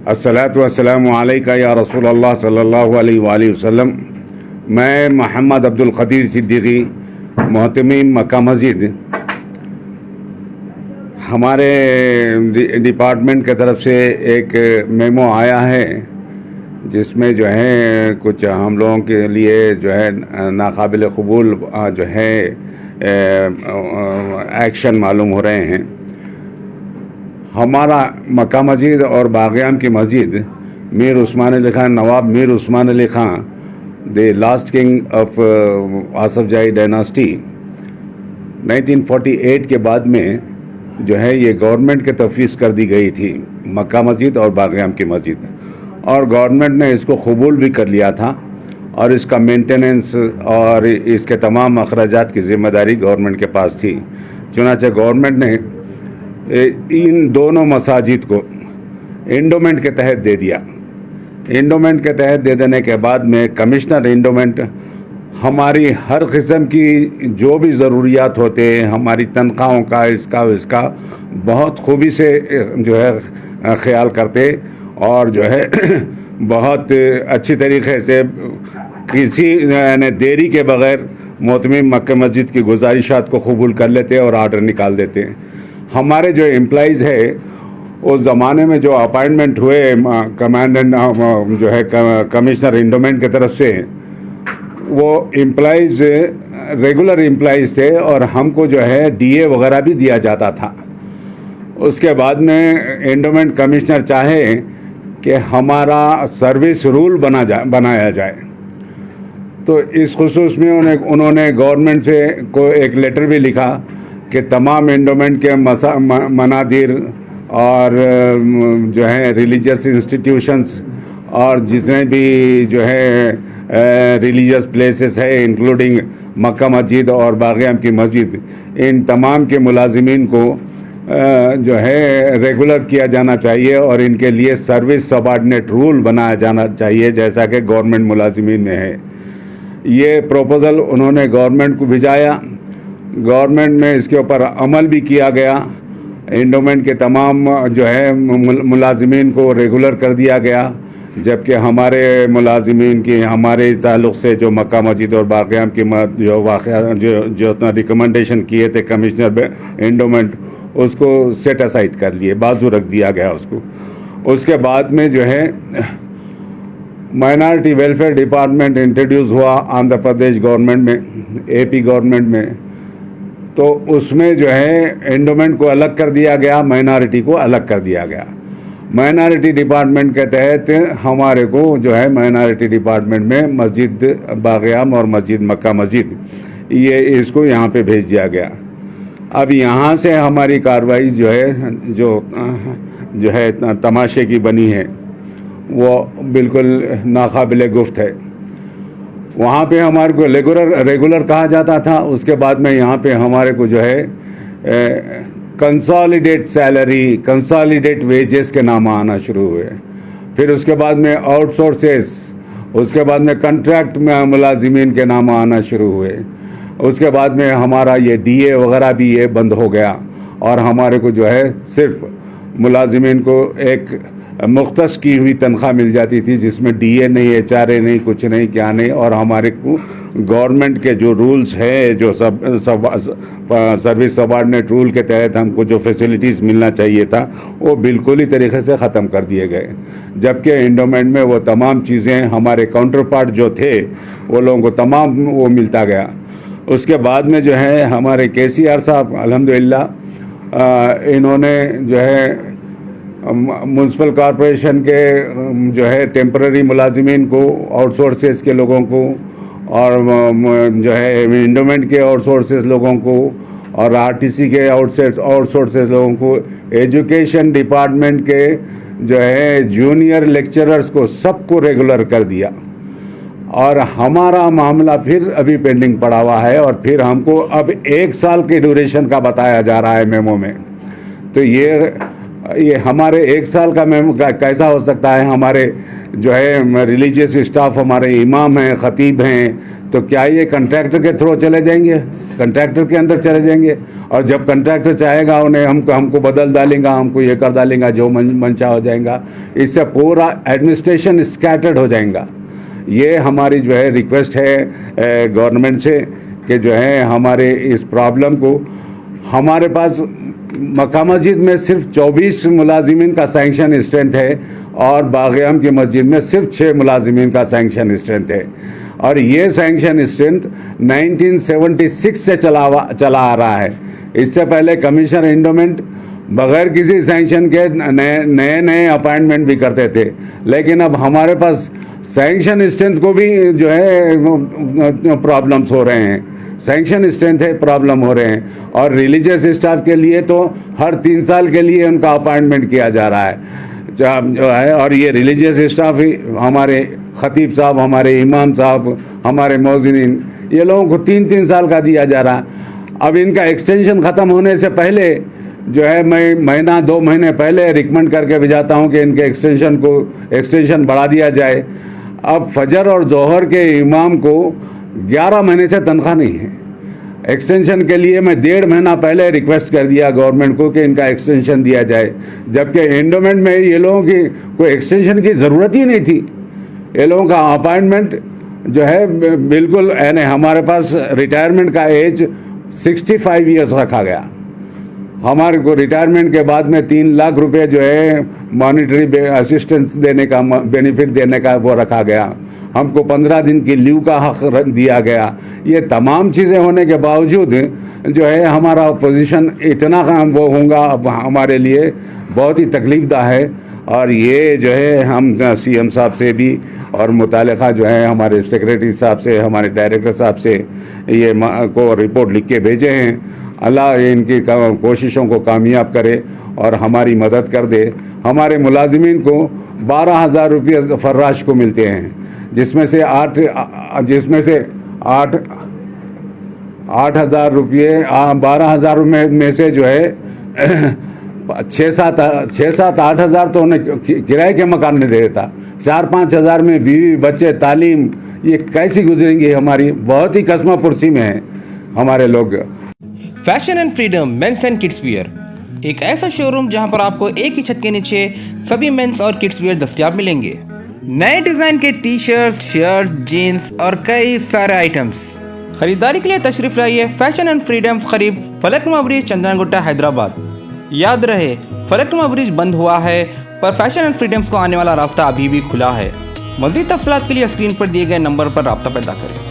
अस्सलातु वस्सलामु अलैका या रसूलल्लाह सल्लल्लाहु अलैहि वसल्लम। मैं मोहम्मद अब्दुल क़दीर सिद्दीकी, मोहतमीम मक्का मस्जिद, हमारे डिपार्टमेंट की तरफ से एक मेमो आया है जिसमें जो है कुछ हम लोगों के लिए जो है नाकाबिल क़बूल जो है एक्शन मालूम हो रहे हैं। हमारा मक्का मस्जिद और बाग़याम की मस्जिद Mir Osman Ali Khan, Nawab Mir Osman Ali Khan, the last king of Asaf Jahi dynasty, 1948 के बाद में जो है ये गवर्नमेंट के तफवीज़ कर दी गई थी मक्का मस्जिद और बाग़याम की मस्जिद, और गवर्नमेंट ने इसको कबूल भी कर लिया था और इसका मेंटेनेंस और इसके तमाम अखराजात की ज़िम्मेदारी गवर्नमेंट के पास थी। चुनांचे गवर्नमेंट ने इन दोनों मसाजिद को एंडोमेंट के तहत दे दिया। एंडोमेंट के तहत दे देने के बाद में कमिश्नर एंडोमेंट हमारी हर किस्म की जो भी ज़रूरियात होते हैं, हमारी तनख्वाहों का, इसका बहुत खूबी से जो है ख्याल करते और जो है बहुत अच्छी तरीके से किसी देरी के बग़ैर मोहतमीम मक्का मस्जिद की गुजारिशात को कबूल कर लेते और आर्डर निकाल देते। हमारे जो एम्प्लॉइज़ है उस ज़माने में जो अपॉइंटमेंट हुए कमांडेंट जो है कमिश्नर एंडोमेंट की तरफ से, वो एम्प्लॉइज़ रेगुलर एम्प्लॉइज़ थे और हमको जो है डीए वगैरह भी दिया जाता था। उसके बाद में एंडोमेंट कमिश्नर चाहे कि हमारा सर्विस रूल बनाया जाए, तो इस खुसूस में उन्होंने गवर्नमेंट से को एक लेटर भी लिखा कि तमाम एंडोमेंट के मनादिर और जो है रिलीजियस इंस्टीट्यूशंस और जितने भी जो है रिलीजियस प्लेसेस है इंक्लूडिंग मक्का मस्जिद और बाग़याम की मस्जिद, इन तमाम के मुलाजिमीन को जो है रेगुलर किया जाना चाहिए और इनके लिए सर्विस सबऑर्डिनेट रूल बनाया जाना चाहिए जैसा कि गवर्नमेंट मुलाजिमीन में है। ये प्रपोज़ल उन्होंने गवर्नमेंट को भिजाया, गवर्नमेंट में इसके ऊपर अमल भी किया गया। एंडोमेंट के तमाम जो है मुलाजिमीन को रेगुलर कर दिया गया, जबकि हमारे मुलाजिमीन की हमारे ताल्लुक़ से जो मक्का मस्जिद और बाग़याम की जो वाक़या जो रिकमेंडेशन किए थे कमिश्नर एंडोमेंट, उसको सेट असाइड कर लिए, बाजू रख दिया गया उसको। उसके बाद में जो है माइनॉरिटी वेलफेयर डिपार्टमेंट इंट्रोड्यूस हुआ आंध्र प्रदेश गवर्नमेंट में, एपी गवर्नमेंट में, तो उसमें जो है एंडोमेंट को अलग कर दिया गया, माइनॉरिटी को अलग कर दिया गया। माइनॉरिटी डिपार्टमेंट के तहत हमारे को जो है माइनॉरिटी डिपार्टमेंट में मस्जिद बाग़याम और मस्जिद मक्का मस्जिद ये इसको यहाँ पे भेज दिया गया। अब यहाँ से हमारी कार्रवाई जो है तमाशे की बनी है, वो बिल्कुल नाकाबिल गुफ्त है। वहाँ पे हमारे को रेगुलर कहा जाता था, उसके बाद में यहाँ पे हमारे को जो है कंसोलिडेट सैलरी, कंसोलिडेट वेजेस के नाम आना शुरू हुए। फिर उसके बाद में आउटसोर्सेस, उसके बाद में कॉन्ट्रैक्ट में मुलाजिमीन के नाम आना शुरू हुए। उसके बाद में हमारा ये डीए वगैरह भी ये बंद हो गया और हमारे को जो है सिर्फ मुलाजिमीन को एक मुख्तस की हुई तनख्वाह मिल जाती थी जिसमें डीए नहीं, एचआरए नहीं, कुछ नहीं, क्या नहीं, और हमारे को गवर्नमेंट के जो रूल्स है, जो सर्विस सबऑर्डिनेट रूल के तहत हमको जो फैसिलिटीज़ मिलना चाहिए था वो बिल्कुल ही तरीके से ख़त्म कर दिए गए। जबकि एंडोमेंट में वो तमाम चीज़ें हमारे काउंटर पार्ट जो थे वो लोगों को तमाम वो मिलता गया। उसके बाद में जो है हमारे केसीआर साहब अल्हम्दुलिल्लाह इन्होंने जो है म्यूनसिपल कॉरपोरेशन के जो है टेम्पररी मुलाजिमीन को, आउटसोर्सेस के लोगों को और जो है एंडोमेंट के आउटसोर्सेस लोगों को और आरटीसी के आउटसोर्सेस लोगों को, एजुकेशन डिपार्टमेंट के जो है जूनियर लेक्चरर्स को सबको रेगुलर कर दिया। और हमारा मामला फिर अभी पेंडिंग पड़ा हुआ है और फिर हमको अब 1 साल के ड्यूरेशन का बताया जा रहा है मेमो में। तो ये ये हमारे 1 साल का मेम कैसा हो सकता है? हमारे जो है रिलीजियस स्टाफ, हमारे इमाम हैं, ख़तीब हैं, तो क्या ये कॉन्ट्रैक्टर के थ्रू चले जाएंगे? कॉन्ट्रैक्टर के अंदर चले जाएंगे? और जब कॉन्ट्रैक्टर चाहेगा उन्हें हमको बदल डालेंगा, हमको ये कर डालेंगा, जो मनचा हो जाएगा। इससे पूरा एडमिनिस्ट्रेशन स्कैटर्ड हो जाएगा। ये हमारी जो है रिक्वेस्ट है गवर्नमेंट से कि जो है हमारे इस प्रॉब्लम को, हमारे पास मक्का मस्जिद में सिर्फ 24 मुलाजिमीन का सैंक्शन स्ट्रेंथ है और बाग़याम की मस्जिद में सिर्फ 6 मुलाजिमीन का सैंक्शन स्ट्रेंथ है। और ये सैंक्शन स्ट्रेंथ 1976 से चला आ रहा है। इससे पहले कमिश्नर एंडोमेंट बगैर किसी सैंक्शन के नए अपॉइंटमेंट भी करते थे, लेकिन अब हमारे पास सैंक्शन स्ट्रेंथ को भी जो है प्रॉब्लम्स हो रहे हैं। सैंक्शन स्ट्रेंथ है, प्रॉब्लम हो रहे हैं। और रिलीजियस स्टाफ के लिए तो हर 3 साल के लिए उनका अपॉइंटमेंट किया जा रहा है। और ये रिलीजियस स्टाफ ही हमारे ख़तीब साहब, हमारे इमाम साहब, हमारे मौज़िनीन, ये लोगों को 3-3 साल का दिया जा रहा। अब इनका एक्सटेंशन ख़त्म होने से पहले जो है मैं महीना 2 महीने पहले रिकमेंड करके भेजाता हूँ कि इनके एक्सटेंशन बढ़ा दिया जाए। अब फजर और जोहर के इमाम को 11 महीने से तनख्वाह नहीं है। एक्सटेंशन के लिए मैं 1.5 महीना पहले रिक्वेस्ट कर दिया गवर्नमेंट को कि इनका एक्सटेंशन दिया जाए, जबकि एंडोमेंट में ये लोगों की कोई एक्सटेंशन की ज़रूरत ही नहीं थी। ये लोगों का अपॉइंटमेंट जो है बिल्कुल, यानी हमारे पास रिटायरमेंट का एज 65 ईयर्स रखा गया। हमारे को रिटायरमेंट के बाद में 3 लाख रुपए जो है मॉनिटरी असिस्टेंस देने का, बेनिफिट देने का वो रखा गया। हमको 15 दिन की लीव का हक दिया गया। ये तमाम चीज़ें होने के बावजूद जो है हमारा पोजीशन इतना वो होगा अब हमारे लिए बहुत ही तकलीफदा है। और ये जो है हम सीएम साहब से भी और मुतालिका जो है हमारे सेक्रेटरी साहब से, हमारे डायरेक्टर साहब से ये को रिपोर्ट लिख के भेजे हैं। अल्लाह इनकी कोशिशों को कामयाब करे और हमारी मदद कर दे। हमारे मुलाजिमीन को 12,000 रुपये फर्राश को मिलते हैं, जिसमें से 8,000 रुपये 12,000 में से जो है 6-7-8 तो उन्हें किराए के मकान में दे देता। 4-5 हज़ार में बीवी बच्चे, तालीम, ये कैसी गुजरेंगी हमारी? बहुत ही कस्मा पुरसी में है हमारे लोग। Fashion and freedom men's and kids wear, एक ऐसा शोरूम जहां पर आपको एक ही छत के नीचे सभी मेंस और किड्स वियर दस्तयाब मिलेंगे। नए डिज़ाइन के टी शर्ट, शर्ट, जीन्स और कई सारे आइटम्स खरीदारी के लिए तशरीफ लाइए फैशन एंड फ्रीडम्स, करीब फलकनुमा ब्रिज, चंद्रनगुट्टा, हैदराबाद। याद रहे, फलकनुमा ब्रिज बंद हुआ है, पर फैशन एंड फ्रीडम्स को आने वाला रास्ता अभी भी खुला है। मज़ीद तफसीलात के लिए स्क्रीन पर दिए गए नंबर पर राब्ता पैदा करें।